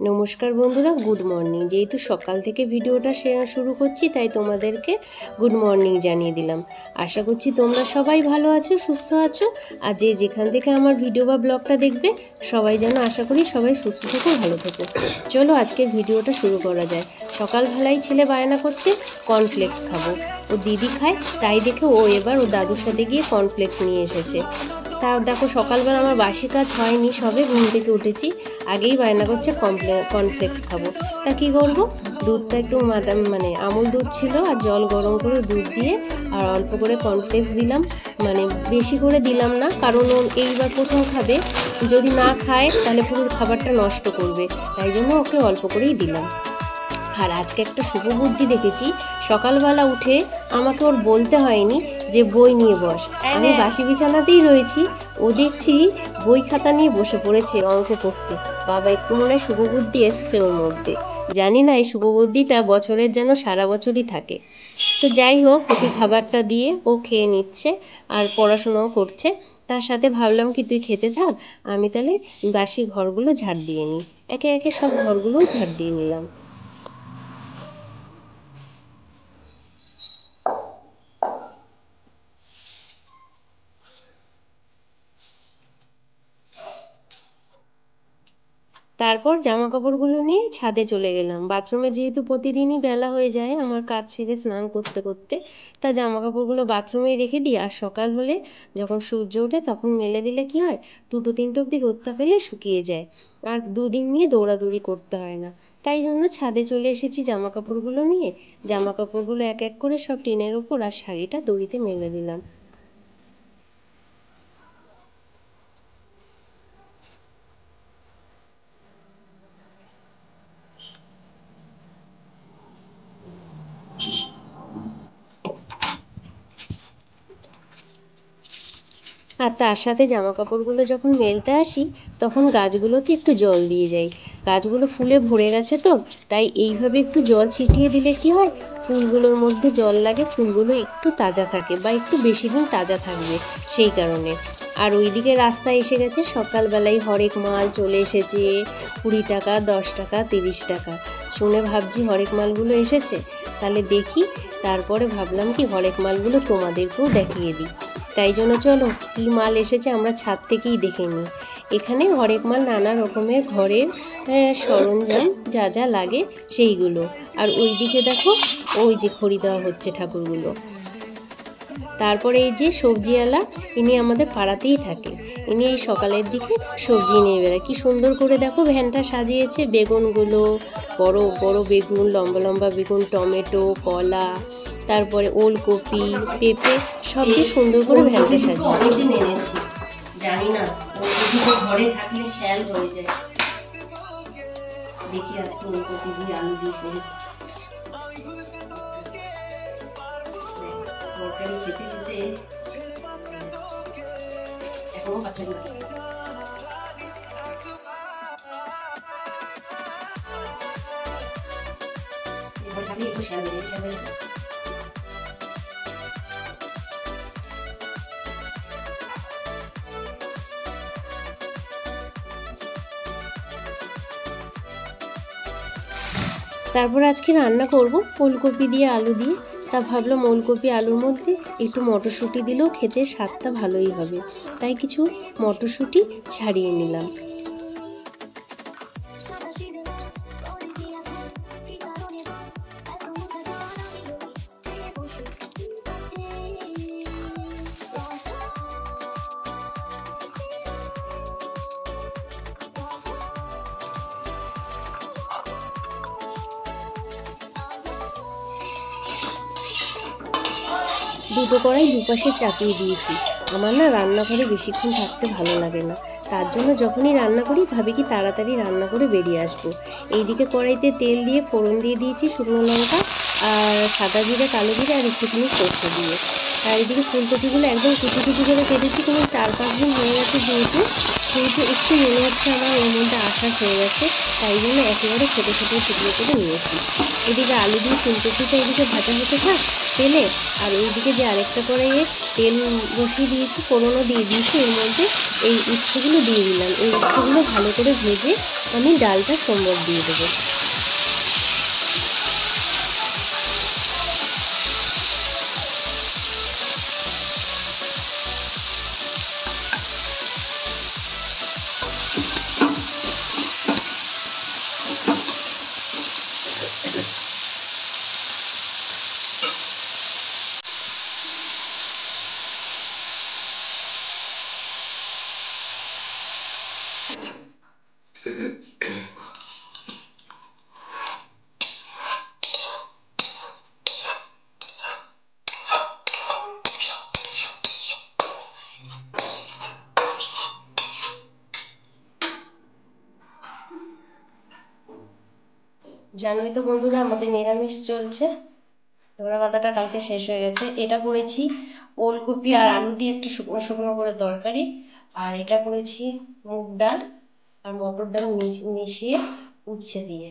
নমস্কার বন্ধুরা, good morning. যেহেতু সকাল থেকে ভিডিওটা শুরু করছি, তাই তোমাদেরকে গুড মর্নিং জানিয়ে দিলাম। আশা করছি তোমরা সবাই ভালো আছো, সুস্থ আছো। আর যে যেখান থেকে আমার ভিডিও বা ব্লগটা দেখবে, সবাই যেন আশা করি সবাই সুস্থ থেকো, ভালো থেকো। চলো আজকের ভিডিওটা শুরু করা যায়। সকালবেলায় ছেলে বায়না করছে কর্নফ্লেক্স খাবো। ও দিদি খায়, তাই দেখে ও এবার ও দাদুর সাথে গিয়ে কর্নফ্লেক্স নিয়ে এসেছে। তা দেখো, সকালবেলা আমার বাসি কাজ হয়নি, সবে ঘুম থেকে উঠেছি, আগেই বায়না করছে কর্নফ্লেক্স খাবো। তা কী করবো, দুধটা একটু আমুল দুধ ছিল, আর জল গরম করে দুধ দিয়ে আর অল্প করে কর্নফ্লেক্স দিলাম। বেশি করে দিলাম না, কারণ ও এইবার প্রথম খাবে, যদি না খায় তাহলে পুরো খাবারটা নষ্ট করবে, তাই জন্য ওকে অল্প করেই দিলাম। আর আজকে একটা শুভ বুদ্ধি দেখেছি, সকালবেলা উঠে আমাকে ওর বলতে হয়নি যে বই নিয়ে বস। আমি বাসি বিছানাতেই রয়েছি, ও দেখছি বই খাতা নিয়ে বসে পড়েছে অঙ্ক করতে। বাবা, একটু মনে হয় শুভ বুদ্ধি এসছে ওর মধ্যে। জানি না এই শুভ বুদ্ধিটা বছরের যেন সারা বছরই থাকে। তো যাই হোক, ওকে খাবারটা দিয়ে ও খেয়ে নিচ্ছে আর পড়াশোনাও করছে। তার সাথে ভাবলাম কি, তুই খেতে থাক, আমি তাহলে বাসি ঘরগুলো ঝাড় দিয়ে নিই। একে একে সব ঘরগুলোও ঝাড় দিয়ে নিলাম। তারপর জামা কাপড়গুলো নিয়ে ছাদে চলে গেলাম। বাথরুমে যেহেতু প্রতিদিনই বেলা হয়ে যায় আমার কাজ সেরে স্নান করতে করতে, তা জামা কাপড়গুলো বাথরুমেই রেখে দিই। আর সকাল হলে যখন সূর্য ওঠে তখন মেলে দিলে কি হয়, 2-3 অবধি রোদটা পেলে শুকিয়ে যায়, আর দুদিন নিয়ে দৌড়াদৌড়ি করতে হয় না। তাই জন্য ছাদে চলে এসেছি জামা কাপড়গুলো নিয়ে। জামা কাপড়গুলো এক এক করে সব টিনের উপর আর শাড়িটা দড়িতে মেলে দিলাম। আর তার সাথে জামা কাপড়গুলো যখন মেলতে আসি, তখন গাছগুলোতে একটু জল দিয়ে যাই। গাছগুলো ফুলে ভরে গেছে তো, তাই এইভাবে একটু জল ছিটিয়ে দিলে কি হয়, ফুলগুলোর মধ্যে জল লাগে, ফুলগুলো একটু তাজা থাকে বা একটু বেশি দিন তাজা থাকবে, সেই কারণে। আর ওইদিকে রাস্তায় এসে গেছে, সকালবেলায় হরেক মাল চলে এসেছে। 20 টাকা, 10 টাকা, 30 টাকা শুনে ভাবছি হরেক মালগুলো এসেছে, তাহলে দেখি। তারপরে ভাবলাম কি, হরেক মালগুলো তোমাদেরকেও দেখিয়ে দিই। তাই জন্য চলো, কী মাল এসেছে আমরা ছাদ থেকেই দেখে নিই। এখানে হরেক মাল, নানা রকমের ঘরের সরঞ্জাম যা যা লাগে সেইগুলো। আর ওই দিকে দেখো, ওই যে খড়ি দেওয়া হচ্ছে ঠাকুরগুলো। তারপরে এই যে সবজিওয়ালা, ইনি আমাদের পাড়াতেই থাকে। ইনি এই সকালের দিকে সবজি নিয়ে বেড়ায়। কি সুন্দর করে দেখো ভ্যানটা সাজিয়েছে, বেগুনগুলো, বড় বড় বেগুন, লম্বা লম্বা বেগুন, টমেটো, কলা, তারপরে ওলকপি, পেঁপে, সব দিয়ে সুন্দর করে ভ্যানটা সাজিয়েছে। জানি না, ওলকপি তো ঘরে থাকলে শ্যাল হয়ে যায়। দেখি আজকে ওলকপি দিয়ে আলু দিয়ে করি। তরকারি খেতে খেতে এখনো পাচ্ছে না। এবার খালি একটু শ্যাল হয়ে যাবে। তারপর আজকে রান্না করব ওলকপি দিয়ে আলু দিয়ে। তা ভাবলাম ওলকপি আলুর মধ্যে একটু মটরশুঁটি দিলেও খেতে স্বাদটা ভালোই হবে, তাই কিছু মটরশুঁটি ছাড়িয়ে নিলাম। দুটো কড়াই দুপাশে চাপিয়ে দিয়েছি। আমার না রান্নাঘরে বেশিক্ষণ থাকতে ভালো লাগে না, তার জন্য যখনই রান্না করি ভাবি কি তাড়াতাড়ি রান্না করে বেরিয়ে আসবো। এইদিকে কড়াইতে তেল দিয়ে ফোড়ন দিয়ে দিয়েছি শুকনো লঙ্কা আর সাদা জিরে, কালো জিরে আর একটুখানি সর্ষে দিয়ে। আর এইদিকে ফুলকপিগুলো একদম কুচি কুচি করে কেটেছি, কোনো 4-5 দিন হয়ে গেছে যেহেতু, কিন্তু একটু মনে হচ্ছে আমার ওর মধ্যে আশা হয়ে গেছে, তাই জন্য একেবারে ছোটো ছোটো টুকরো করে নিয়েছি। এদিকে আলু দিয়ে ফুলকপিটা এদিকে ভাজা হতে থাক তেলে, আর ওইদিকে যে আরেকটা কড়াইয়ে তেল বসিয়ে দিয়েছি, ফোড়নও দিয়ে দিয়েছি, এর মধ্যে এই উচ্ছেগুলো দিয়ে দিলাম। এই উচ্ছেগুলো ভালো করে ভেজে আমি ডালটা সম্বর দিয়ে দেবো। জানোই তো বন্ধুরা, আমাদের নিরামিষ চলছে। ধরা পাতাটা কালকে শেষ হয়ে গেছে। এটা করেছি ওলকপি আর আলু দিয়ে একটা শুকনো শুকনো করে তরকারি, আর এটা করেছি মুগ ডাল আর মটর ডাল মিশিয়ে উচ্ছে দিয়ে।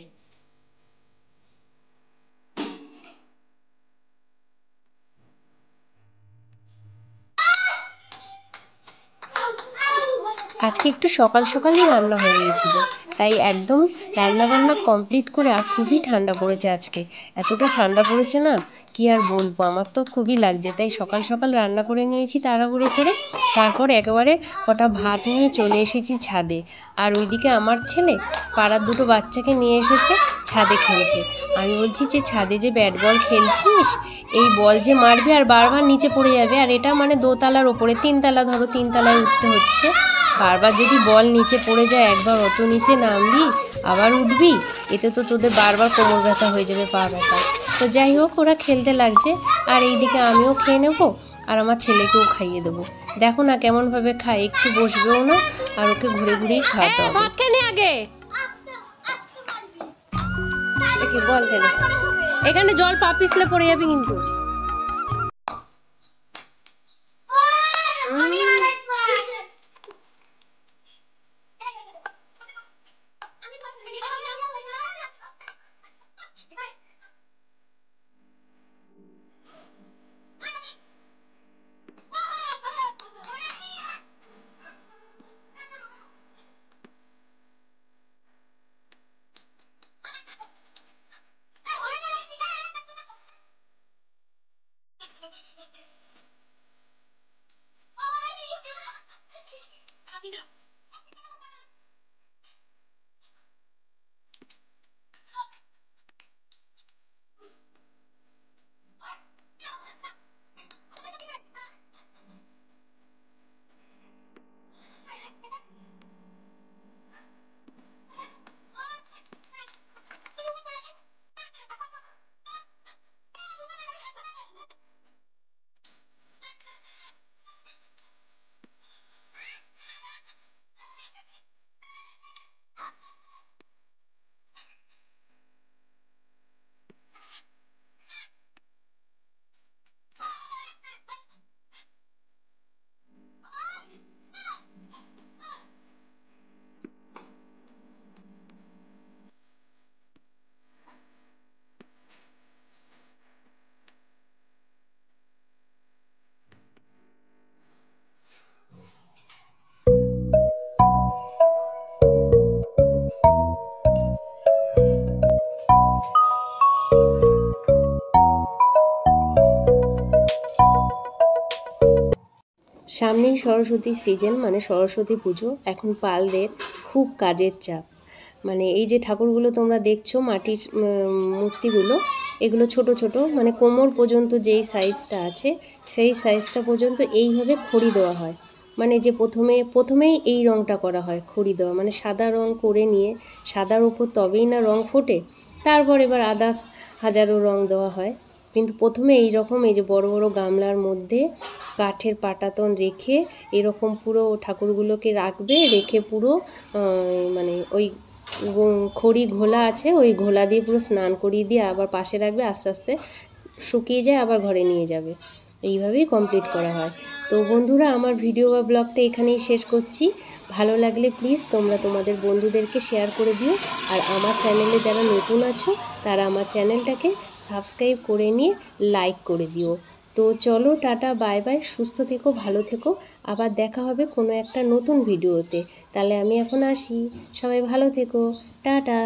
আজকে একটু সকাল সকালই রান্না হয়ে গিয়েছিল, তাই একদম রান্না বান্না কমপ্লিট করে, আর খুবই ঠান্ডা পড়েছে আজকে। এতটা ঠান্ডা পড়েছে না, কি আর বলবো, আমার তো খুবই লাগছে। তাই সকাল সকাল রান্না করে নিয়েছি তাড়াহুড়ো করে, তারপর একেবারে কটা ভাত নিয়ে চলে এসেছি ছাদে। আর ওইদিকে আমার ছেলে পাড়ার দুটো বাচ্চাকে নিয়ে এসেছে, ছাদে খেলছে। আমি বলছি যে ছাদে যে ব্যাট বল খেলছিস, এই বল যে মারবে আর বারবার নিচে পড়ে যাবে, আর এটা মানে দোতলার ওপরে, তিনতলা, ধরো তিনতলায় উঠতে হচ্ছে, বারবার যদি বল নিচে পড়ে যায়, একবার অত নিচে নামবি আবার উঠবি, এতে তো তোদের বারবার কোমর ব্যথা হয়ে যাবে, পা ব্যথা। তো যাই হোক, ওরা খেলতে লাগছে, আর এইদিকে আমিও খেয়ে নেবো আর আমার ছেলেকেও খাইয়ে দেবো। দেখো না কেমনভাবে খায়, একটু বসবেও না, আর ওকে ঘুরে ঘুরেই খাওয়াতে হবে। ভাত খেয়ে আগে বল খেলে, এখানে জল পা পিছলে পড়ে যাবে কিন্তু। সামনেই সরস্বতীর সিজন, মানে সরস্বতী পুজো। এখন পালদের খুব কাজের চাপ। মানে এই যে ঠাকুরগুলো তোমরা দেখছো, মাটির মূর্তিগুলো, এগুলো ছোট ছোট, মানে কোমর পর্যন্ত যেই সাইজটা আছে সেই সাইজটা পর্যন্ত এইভাবে খড়ি দেওয়া হয়। মানে যে প্রথমেই এই রঙটা করা হয়, খড়ি দেওয়া, মানে সাদা রং করে নিয়ে, সাদার উপর তবেই না রং ফোটে, তারপর এবার আদার্স হাজারো রং দেওয়া হয়। কিন্তু প্রথমে এই রকম, এই যে বড় বড় গামলার মধ্যে কাঠের পাটাতন রেখে এরকম পুরো ঠাকুরগুলোকে রাখবে, রেখে পুরো মানে ওই খড়ি ঘোলা আছে, ওই ঘোলা দিয়ে পুরো স্নান করিয়ে দিয়ে আবার পাশে রাখবে, আস্তে আস্তে শুকিয়ে যায়, আবার ঘরে নিয়ে যাবে। এইভাবেই কমপ্লিট করা হয়। তো বন্ধুরা, আমার ভিডিও বা ব্লগটা এখানেই শেষ করছি। ভালো লাগলে প্লিজ তোমরা তোমাদের বন্ধুদেরকে শেয়ার করে দিও। আর আমার চ্যানেলে যারা নতুন আছো তারা আমার চ্যানেলটাকে সাবস্ক্রাইব করে নিয়ে লাইক করে দিও। তো চলো, টাটা, বাই বাই, সুস্থ থেকো, ভালো থেকো। আবার দেখা হবে কোনো একটা নতুন ভিডিওতে। তাহলে আমি এখন আসি, সবাই ভালো থেকো, টাটা।